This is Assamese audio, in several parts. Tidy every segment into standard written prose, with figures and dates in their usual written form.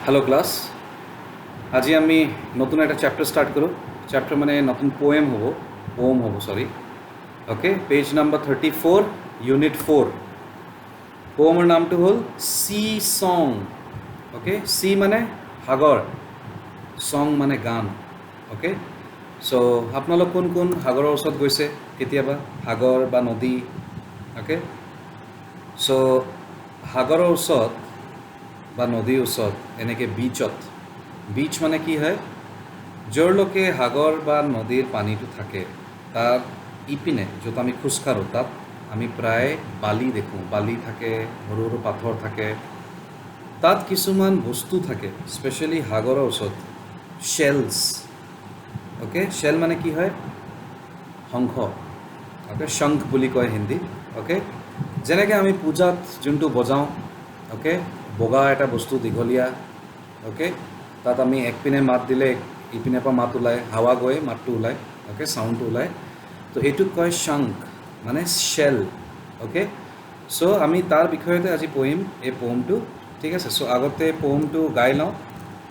हेलो क्लास আজি আমি নতুন একটা চ্যাপ্টার স্টার্ট করো চ্যাপ্টার মানে নতুন পোয়েম হবো sorry okay page number 34 unit 4 পোয়েমৰ নামটো হ'ল সি সং ওকে সি মানে সাগৰ সং মানে গান ওকে সো আপোনালোক কোন কোন সাগৰৰ ওচৰত গৈছে কেতিয়াবা সাগৰ বা নদী ওকে সো সাগৰৰ ওচৰত বা নদীৰ ওচৰত এনেকৈ बीच माने कि है जोरलोके सागर बा नदीर पानीटो थाके तार इपिने जो आमी खोजकाढ़ो तक आमी प्राय बाली देखो बाली थाके सरू सरू पाथर थाके तक किछुमान बस्तु थाके स्पेशली सागৰৰ ওচৰত शेल्स ओके शेल माने कि है शंख ओके शंख बुली कय हिंदी ओके जेनेके आमी पूजात जोंटो बजाओ ओके बगा एटा बस्तु दीघलिया ओके तक आमी एकपिने मात दिले इपिने पर मात ओलाय हावा गए मातटो ओलाय ओके साउंड ओलाय तो एटुक कय शंख माने शेल ओके सो आमी तार विषयते आज पढ़िम ए पोएमटो ठीक है सो आगते पोएमटो गाय लওঁ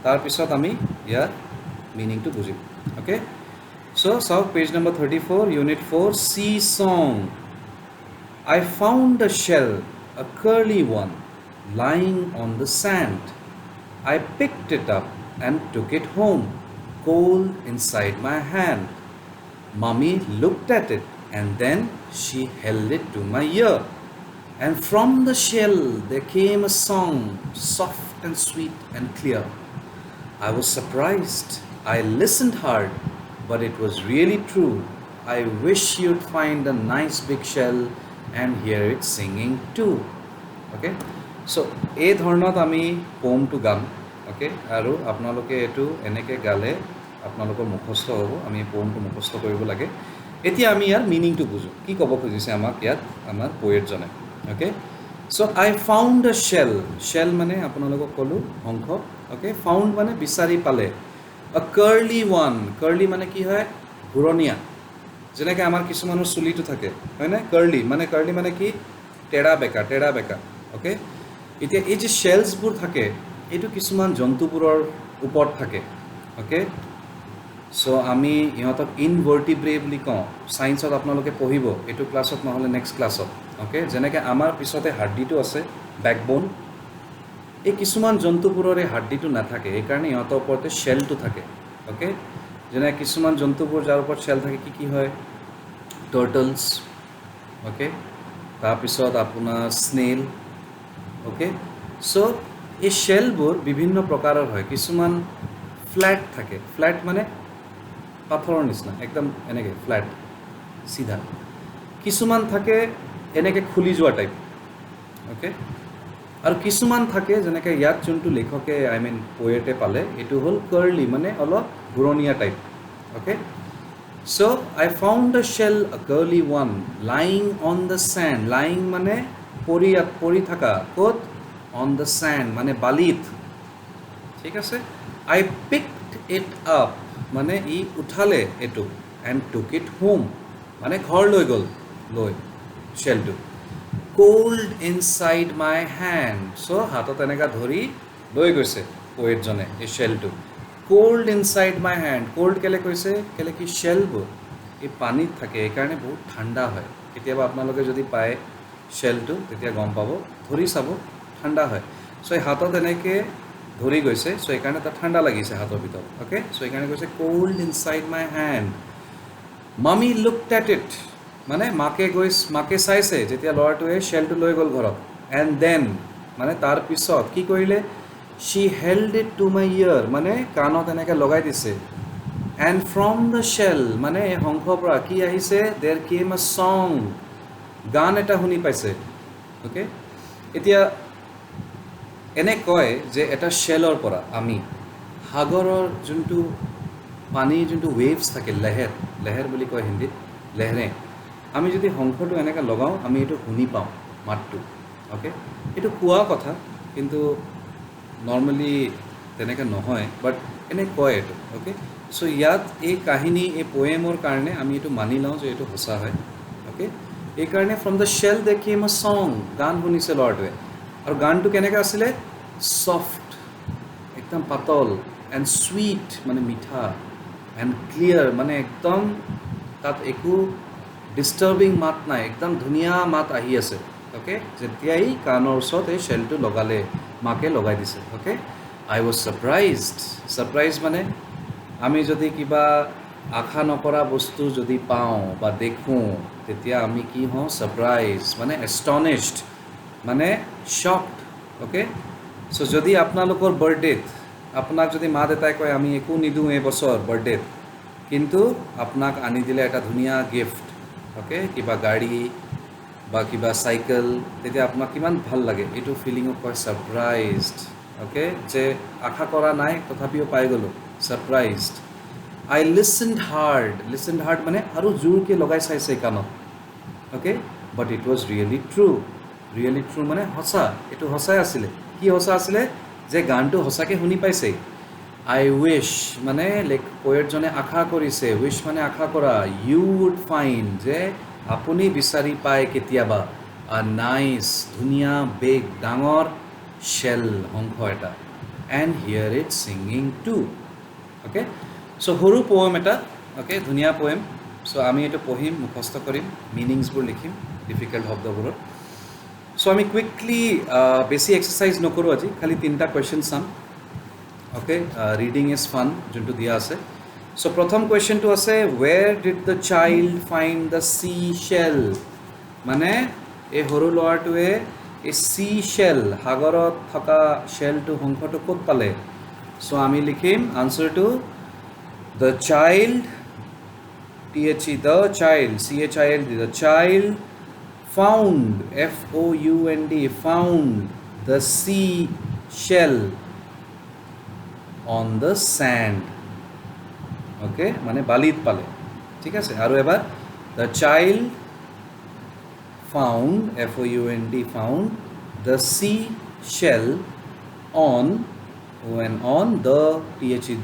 तार पिছত आमी यार मीनिंगटो बुझिम ओके सो साउ page number 34 unit 4 sea song I found a shell, a curly one, lying on the sand. I picked it up and took it home, cold inside my hand. Mummy looked at it and then she held it to my ear. And from the shell there came a song, soft and sweet and clear. I was surprised. I listened hard, but it was really true. I wish you'd find a nice big shell and hear it singing too. Okay? So, এই ধৰণত আমি পোমটো গাম ओके আৰু আপোনালোকে এটো এনেকে গালে আপোনালোকৰ মুখস্থ হ'ব আমি পোমটো মুখস্থ কৰিব লাগে এতিয়া আমি ইয়াৰ মিনিংটো বুজো কি ক'ব খুজিছে আমাক ইয়াত আমাৰ পোয়েট জনে okay so I found a shell মানে আপোনালোকক ক'লো শংখ ओके ফাউন্ড মানে বিচাৰি পালে আ কাৰ্লি মানে কি হয় ঘুৰণিয়া যেনেকৈ আমাৰ কিছুমানৰ চুলিটো থাকে হয় না কাৰ্লি মানে কি টেৰা বেকা ओके এতিয়া এই যে শেলছবোৰ থাকে এইটো কিছুমান জন্তুবোৰৰ ওপৰত থাকে ওকে সো আমি ইহঁতক ইনভাৰ্টিব্ৰে বুলি কওঁ সায়েন্সত আপোনালোকে পঢ়িব এইটো ক্লাছত নহলে নেক্সট ক্লাছত ওকে যেনেকৈ আমাৰ পিছতে হাৰ্ডিটো আছে বেকবোন এই কিছুমান জন্তুবোৰৰ এই হাৰ্ডিটো নাথাকে এই কাৰণে ইহঁতৰ ওপৰতে শেলটো থাকে ওকে যেনে কিছুমান জন্তুবোৰ যাৰ ওপৰত শেল থাকে কি হয় টাৰ্টলছ ওকে তাৰপিছত আপোনাৰ স্নেল ওকে সো এই শেলবোৰ বিভিন্ন প্ৰকাৰৰ হয় কিছুমান ফ্ল্যাট থাকে ফ্ল্যাট মানে পাথৰৰ নিচিনা একদম এনেকৈ ফ্ল্যাট সিধা কিছুমান থাকে এনেকৈ খুলি যোৱা টাইপ ওকে আৰু কিছুমান থাকে যেনেকৈ ইয়াত যোনটো লেখকে আই মিন পোয়েটে পালে এইটো হ'ল কাৰ্লি মানে অলপ ঘুৰণীয়া type okay so I found a shell a curly one lying on the sand lying মানে পৰি থকা ক'ত on the sand মানে বালিত ঠিক আছে I picked it up মানে ই উঠালে এটো and took it home মানে ঘৰ লৈ শেলটো cold inside my hand so হাতত এনেকা ধৰি লৈ গৈছে পোয়েট জনে এই শেলটো cold inside my hand cold কেলে কৈছে কেলে কি শেলবোৰ এই পানীত থাকে এই কাৰণে বহুত ঠাণ্ডা হয় কেতিয়াবা আপোনালোকে যদি পায় শেলটো তেতিয়া গম পাব ধৰি চাব ঠাণ্ডা হয় সো হাতত এনেকে ধৰি গৈছে সো এইকাৰণে এটা ঠাণ্ডা লাগিছে হাতৰ ভিতৰত ওকে সো এইকাৰণে কৈছে কোল্ড ইনসাইড মাই হ্যান্ড মামি লুকড এট ইট মানে মাকে চাইছে যেতিয়া ল'ৰাটোৱে শেলটো লৈ গ'ল ঘৰত এণ্ড দেন মানে তাৰ পিছত কি কৰিলে she held it to my ear মানে কাণত এনেকৈ লগাই দিছে এণ্ড ফ্ৰম দ্য শেল মানে এই শংখৰ পৰা কি আহিছে দেৰ কেম আ ছং গান এটা শুনি পাইছে ওকে এতিয়া এনে কয় যে এটা শেলৰ পৰা আমি সাগৰৰ যোনটো পানী যোনটো ৱেভছ থাকে লহেৰ বুলি কয় হিন্দীত লহৰে আমি যদি শংখটো এনেকৈ লগাওঁ আমি এইটো শুনি পাওঁ মাতটো ওকে এইটো কোৱা কথা কিন্তু নৰ্মেলি তেনেকৈ নহয় বাট এনে কয় এইটো ওকে সো ইয়াত এই কাহিনী এই পোয়েমৰ কাৰণে আমি এইটো মানি লওঁ যে এইটো সঁচা হয় ওকে এই কাৰণে ফ্ৰম দ্য শেল দে কেম আ ছং গান শুনিছে ল'ৰাটোৱে আৰু গানটো কেনেকৈ আছিলে সফট একদম পাতল এণ্ড চুইট মানে মিঠা এণ্ড ক্লিয়াৰ মানে একদম তাত একো ডিষ্টাৰ্বিং মাত নাই একদম ধুনীয়া মাত আহি আছে অ'কে যেতিয়াই কাণৰ ওচৰত এই শ্বেলটো লগালে মাকে লগাই দিছে অ'কে আই ৱাজ ছাৰপ্ৰাইজ মানে আমি যদি কিবা আশা নকৰা বস্তু যদি পাওঁ বা দেখোঁ তেতিয়া আমি কি হওঁ ছাৰপ্ৰাইজ মানে এষ্টনিছড মানে শ্বকড অ'কে চ' যদি আপোনালোকৰ বাৰ্থডেত আপোনাক যদি মা দেউতাই কয় আমি একো নিদিওঁ এই বছৰ বাৰ্থডেত কিন্তু আপোনাক আনি দিলে এটা ধুনীয়া গিফ্ট অ'কে কিবা গাড়ী বা কিবা চাইকেল তেতিয়া আপোনাক কিমান ভাল লাগে এইটো ফিলিঙক কয় ছাৰপ্ৰাইজড অ'কে যে আশা কৰা নাই তথাপিও পাই গ'লোঁ ছাৰপ্ৰাইজড আই লিচেণ্ড হাৰ্ড মানে আৰু জোৰকৈ লগাই চাইছে কাণত okay but it was really true মানে সঁচা এইটো সঁচাই আছিলে কি সঁচা আছিলে যে গানটো সঁচাকৈ শুনি পাইছে আই উইচ মানে পয়েটজনে আশা কৰিছে উইচ মানে আশা কৰা ইউ উড ফাইণ্ড যে আপুনি বিচাৰি পায় কেতিয়াবা আ নাইচ ধুনীয়া বেগ ডাঙৰ শ্বেল শংখ এটা and hear it singing to okay so' সৰু পয়েম এটা অ'কে ধুনীয়া পয়েম চ' আমি এইটো পঢ়িম মুখস্থ কৰিম মিনিংছবোৰ লিখিম ডিফিকাল্ট শব্দবোৰত চ' আমি কুইকলি বেছি এক্সাৰচাইজ নকৰোঁ আজি খালি 3টা কুৱেশ্যন চাম অ'কে ৰিডিং ইজ ফান যোনটো দিয়া আছে চ' প্ৰথম কুৱেশ্যনটো আছে where did the child find the sea shell মানে এই সৰু ল'ৰাটোৱে এই চি শ্বেল সাগৰত থকা শ্বেলটো শংখটো ক'ত পালে চ' আমি লিখিম আনচাৰটো the child the child found found the sea shell on the sand okay মানে বালিত পালে ঠিক আছে আৰু এবাৰ the child found found the sea shell on the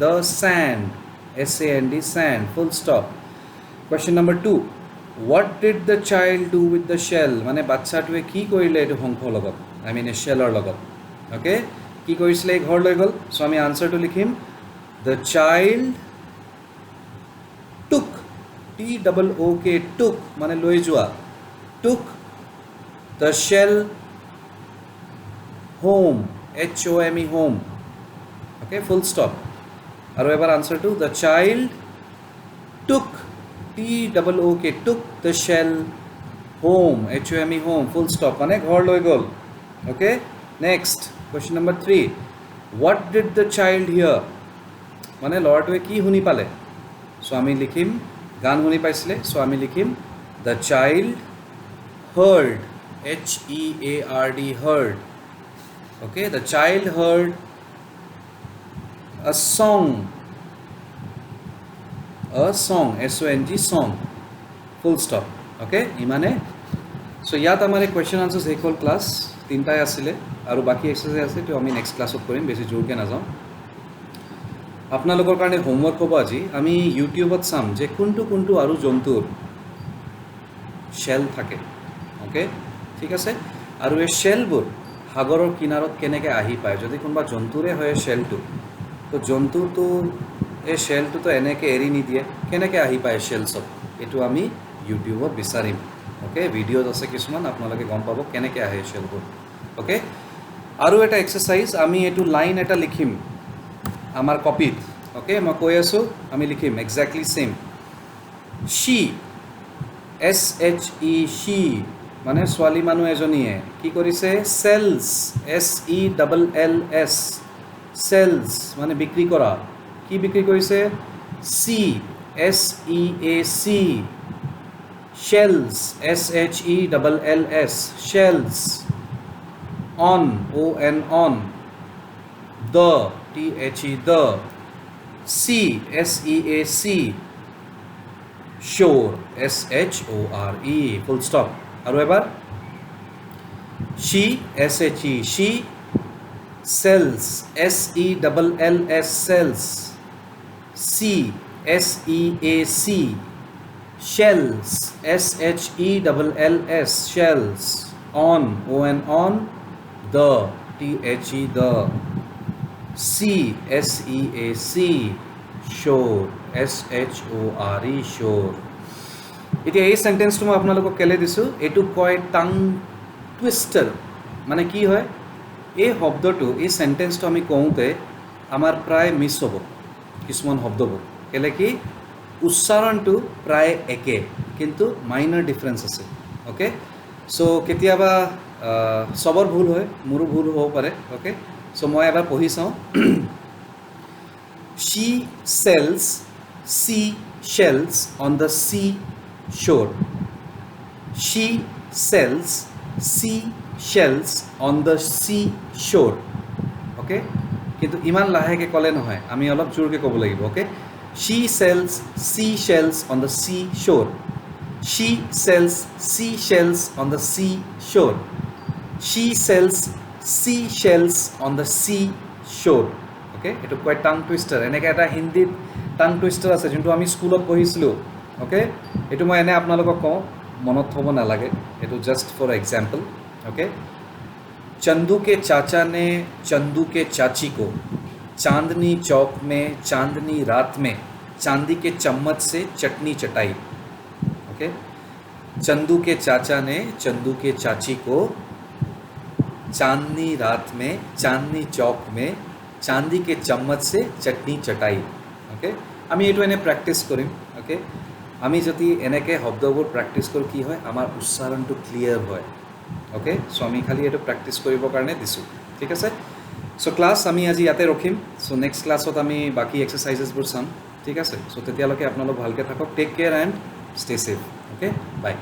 the sand sand full stop question number 2 what did the child do with the shell মানে বাচ্চাটোৱে কি কৰিলে এইটো শংখৰ লগত আই মিন এ শ্বেলৰ লগত অ'কে কি কৰিছিলে ঘৰ লৈ গ'ল চ' আমি আনচাৰটো লিখিম the child took took মানে লৈ যোৱা took the shell home home okay full stop আৰু এবাৰ আনচাৰটো the child took took the shell home home full stop মানে ঘৰ লৈ গ'ল okay next question number 3 what did the child hear মানে ল'ৰাটোৱে কি শুনি পালে চ' আমি লিখিম গান শুনি পাইছিলে চ' আমি লিখিম the child heard heard okay the child heard a song song full stop okay ইমানে so ইয়াত আমাৰ question answers শেষ হ'ল ক্লাছ 3টাই আছিলে আৰু বাকি এক্সাৰসাইজ আছে তো আমি নেক্সট ক্লাছত কৰিম বেছি জোৰকৈ নাযাওঁ আপোনালোকৰ কাৰণে হোমৱৰ্ক হ'ব আজি আমি ইউটিউবত চাম যে কোনটো আৰু জন্তুৰ শ্বেল থাকে ওকে ঠিক আছে আৰু এই শ্বেলবোৰ সাগৰৰ কিনাৰত কেনেকৈ আহি পায় যদি কোনোবা জন্তুৰে হয় শ্বেলটো তো জন্তুটো এই শ্বেলটোতো এনেকৈ এৰি নিদিয়ে কেনেকৈ আহি পায় শ্বেল চব এইটো আমি ইউটিউবত বিচাৰিম ওকে ভিডিঅ'ত আছে কিছুমান আপোনালোকে গম পাব কেনেকৈ আহে শ্বেলবোৰ ওকে আৰু এটা এক্সাৰসাইজ আমি এইটো লাইন এটা লিখিম আমাৰ কপিত ওকে মই কৈ আছোঁ আমি লিখিম এক্সেক্টলি ছেম she she মানে ছোৱালী মানুহ এজনীয়ে কি কৰিছে sells sells sells মানে বিক্ৰী কৰা কি বিক্ৰী কৰিছে seac shells shells shells on on the the seac shore shore full stop আৰু এবাৰ she she sells sells sells seac shells shells shells on the the SEAC, shore, SHORE, shore. এতিয়া এই সেন্টেন্সটো মই আপোনালোকক কেলে দিছোঁ, এইটো কয় টাং টুইষ্টাৰ। মানে কি হয়, এই শব্দটো, এই সেন্টেন্সটো আমি কওঁতে আমাৰ প্ৰায় মিছ হ'ব কিছুমান শব্দবোৰ। কেলে কি, উচ্চাৰণটো প্ৰায় একে, কিন্তু মাইনৰ ডিফাৰেঞ্চ আছে। অ'কে, চ' কেতিয়াবা চবৰ ভুল হয়, মোৰো ভুল হ'ব পাৰে। অ'কে, চ' মই এবাৰ পঢ়ি চাওঁ। She sells seashells on the seashore. She sells seashells on the seashore. Okay? কিন্তু ইমান লাহেকৈ ক'লে নহয়, আমি অলপ জোৰকৈ ক'ব লাগিব। Okay, she sells seashells on the seashore. She sells seashells on the seashore. She sells seashells on the seashore. Okay, এইটো কয় টাং টুইষ্টাৰ। এনেকৈ এটা হিন্দীত টাং টুইষ্টাৰ আছে যোনটো আমি স্কুলত পঢ়িছিলোঁ। অ'কে, এইটো মই এনে আপোনালোকক কওঁ, মনত থ'ব নালাগে, এইটো just for example. Okay, Chandu के चाचा ने चंदू के चाची को चांदनी चौक में चांदनी रात में चांदी के चम्मच से चटनी चटाई। ओके, चंदू के चाचा ने चंदू के चाची को चांदनी रात में चांदनी चौक में चांदी के चम्मच से चटनी चटाई। ओके, आमी एटो एने प्रैक्टिस करिम। ओके, आमी जदि एनेके शब्दবোৰ प्रैक्टिस करो कि হয় আমাৰ উচ্চাৰণটো ক্লিয়াৰ হয়। ओके, सो आमी खाली एटो प्रैक्टिस কৰিবৰ কাৰণে দিছোঁ। ঠিক আছে, सो क्लास आमी আজি ইয়াতে ৰখিম। सो नेक्स्ट क्लासत आमी बाकी एक्सारसाइजेसবোৰ চাম। ঠিক আছে, सो তেতিয়ালৈকে আপোনালোক ভালকৈ থাকক। Take care and stay safe. Okay, bye.